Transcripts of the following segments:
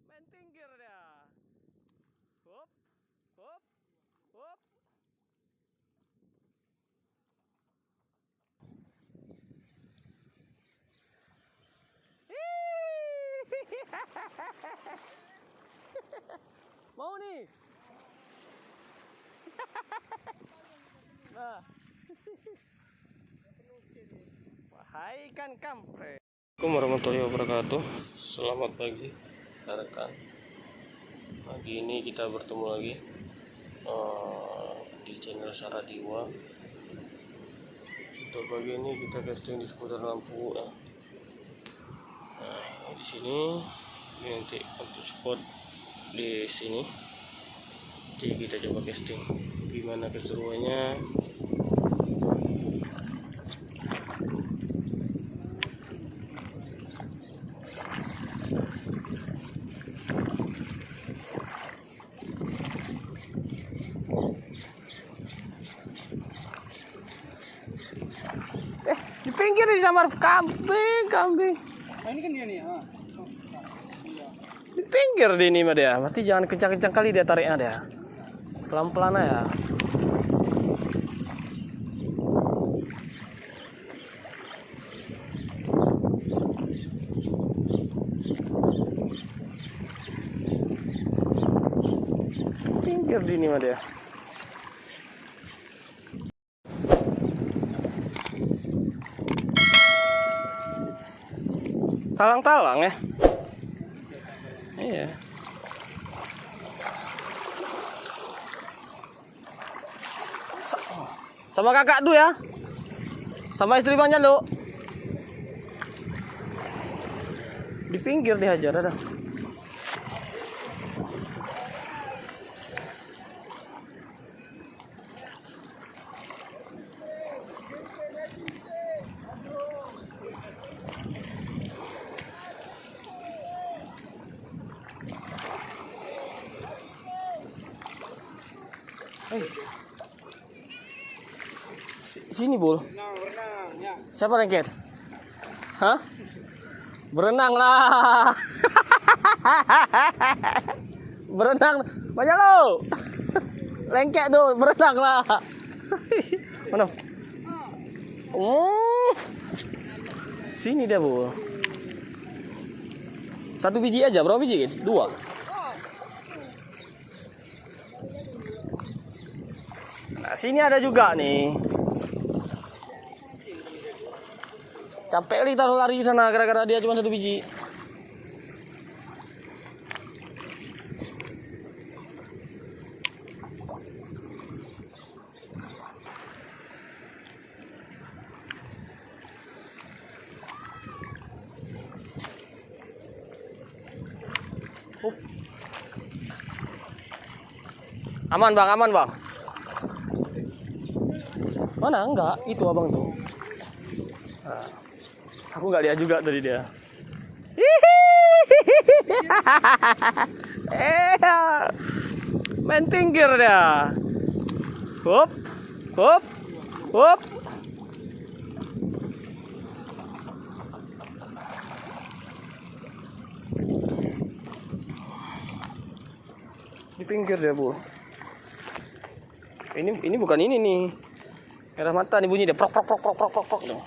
Main pinggir dia. Hop, hop, hop. Mau nih. Nah. Wahai ikan kampret. Assalamualaikum warahmatullahi wabarakatuh. Selamat pagi rekan. Pagi ini kita bertemu lagi di channel Saradiwa. Untuk pagi ini kita casting di seputar lampu ya. Nah, di sini ini nanti untuk spot di sini. Jadi kita coba casting gimana keseruannya. Di pinggir di samar kambing. Nah, ini kan dia nih. Di pinggir di ini mah dia. Mati jangan kencang-kencang kali dia tariknya dia. Pelan-pelan aja. Pinggir di ini mah dia. Talang-talang ya. Iya. Sama kakak tuh ya. Sama istri Bang Jalu. Di pinggir dihajar ada. Sini Bul. Berenang, ya. Siapa lengket? Hah? Berenang lah. Berenang. Banyak lo. Lengket tuh, berenang lah. Mana? Sini dia Bu. Satu biji aja, berapa biji guys? 2. Nah, sini ada juga nih. Capek kali taruh lari di sana gara-gara dia cuma 1 biji. Aman bang, aman bang. Mana? Enggak, itu abang tuh. Nah, aku nggak lihat juga tadi dia. Main pinggir dia. Hop, hop, hop. Di pinggir dia Bu. Ini bukan ini nih. Merah mata nih bunyi dia prok prok prok prok prok prok prok.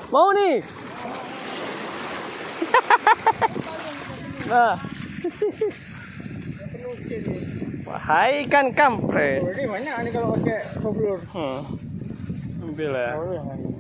Mau nih. Nah. Wahai ikan kampret. Oh, ini banyak nih kalau pakai foblur. Ambil ya. Oh, yang ini.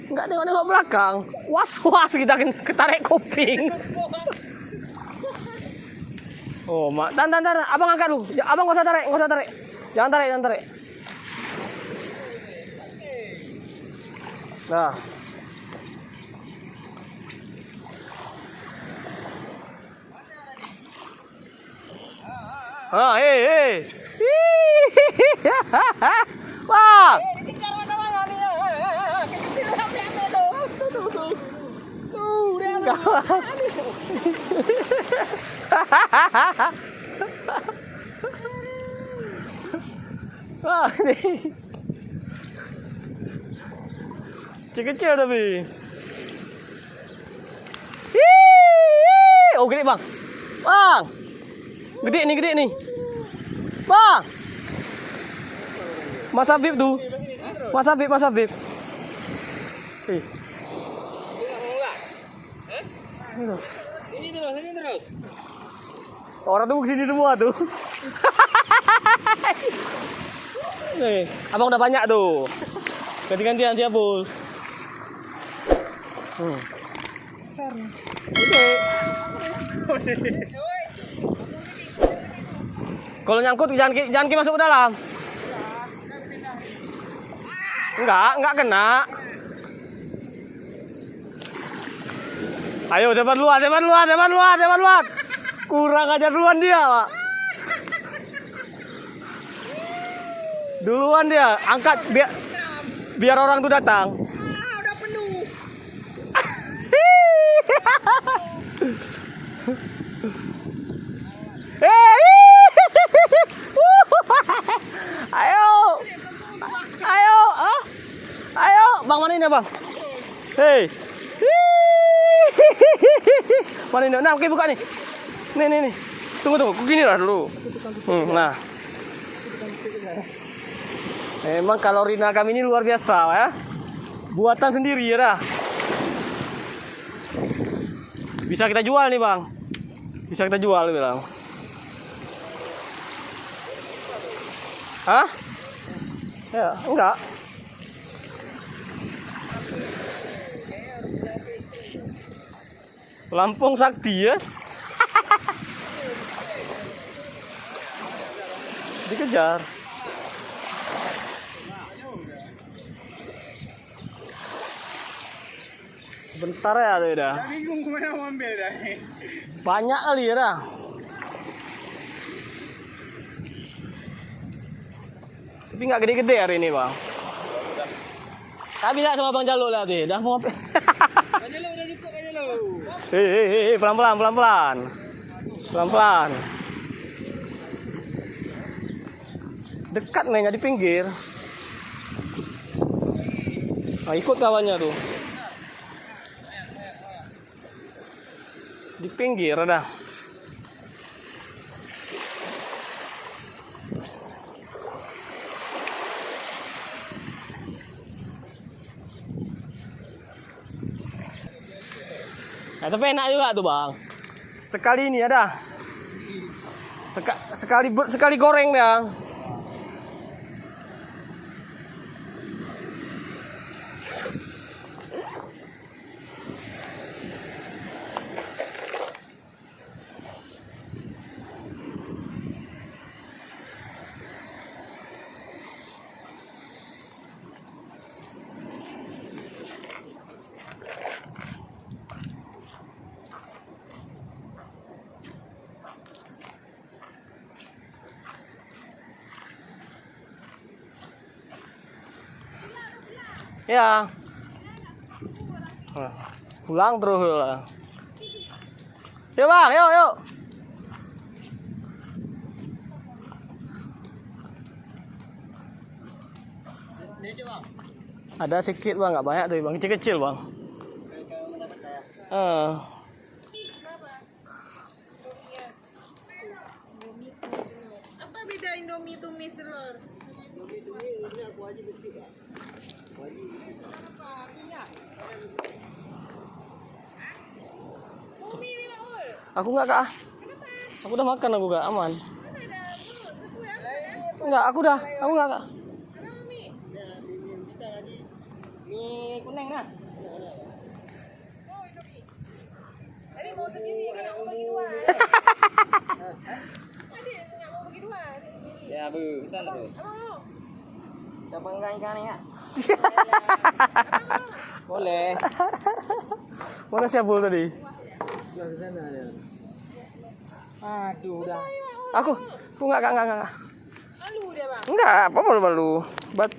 Enggak tengok-tengok belakang. Was-was kita ketarik kuping. Oh, mak. Tan. Abang angkat dulu. Abang enggak usah tarik. Jangan tarik. Nah. Hei. Wah. Dikejar mana-mana nih. Kecil HP tuh. Tuh, dia. Wah, ini. Kecil tapi. Oh, gede, Bang. Gede nih. Bang. Mas Habib tuh. Mas Habib. Sini terus. Orang tuh kesini semua tuh. Nih, abang udah banyak tuh. Ganti-gantian siap, Bul. Gede. Kalau nyangkut jangan masuk ke dalam. Enggak kena. Ayo cepat luar. Kurang ajar duluan dia, Pak. Duluan dia, angkat biar orang tuh datang. Udah penuh. Ayo, Bang, mana ini, Bang? Hei. Mana ini? Nah, oke, buka nih. Nih. Tunggu. Gini lah dulu. Nah. Memang kalori kami ini luar biasa, ya. Buatan sendiri ya dah. Bisa kita jual nih, Bang. Bisa kita jual, bilang. Hah? Ya, enggak. Lampung Sakti ya. Dikejar. Sebentar ya tuh udah. Bingung kemana mau ambil dah. Banyak kali ya dah. Tapi nggak gede-gede hari ini, Bang. Tapi tidak sama Bang Jaluk lah tuh. Dah mau apa? Bang Jaluk udah cukup, Bang Jaluk. Pelan-pelan. Dekat mainnya di pinggir. Nah, ikut kawannya tuh. Di pinggir dah. Nah, tapi enak juga tuh, Bang. Sekali ini ada. Sekali goreng ya. Ya. Pulang terus lah. Yuk, Bang, yuk. Ada sedikit, Bang, nggak banyak tuh, Bang. Kecil-kecil, Bang. Apa beda Indomie ini tumis telur. Umi ni Mak Ul. Aku enggak, Kak. Aku udah makan, aku enggak aman. Enggak, aku enggak, Kak. Kenapa Umi? Mie kuning nah. Oh, itu Umi. Tadi mau sendiri, dia nggak mau bagi dua. Tadi nggak mau bagi dua. Ya, Bu, pesan terus. Abang mau? Siapa enggak ikan ya? Boleh. Mana si Abul tadi? Sebelah sana ada. Aduh, udah. Aku enggak. Malu dia bang. Enggak, apa malu-malu. But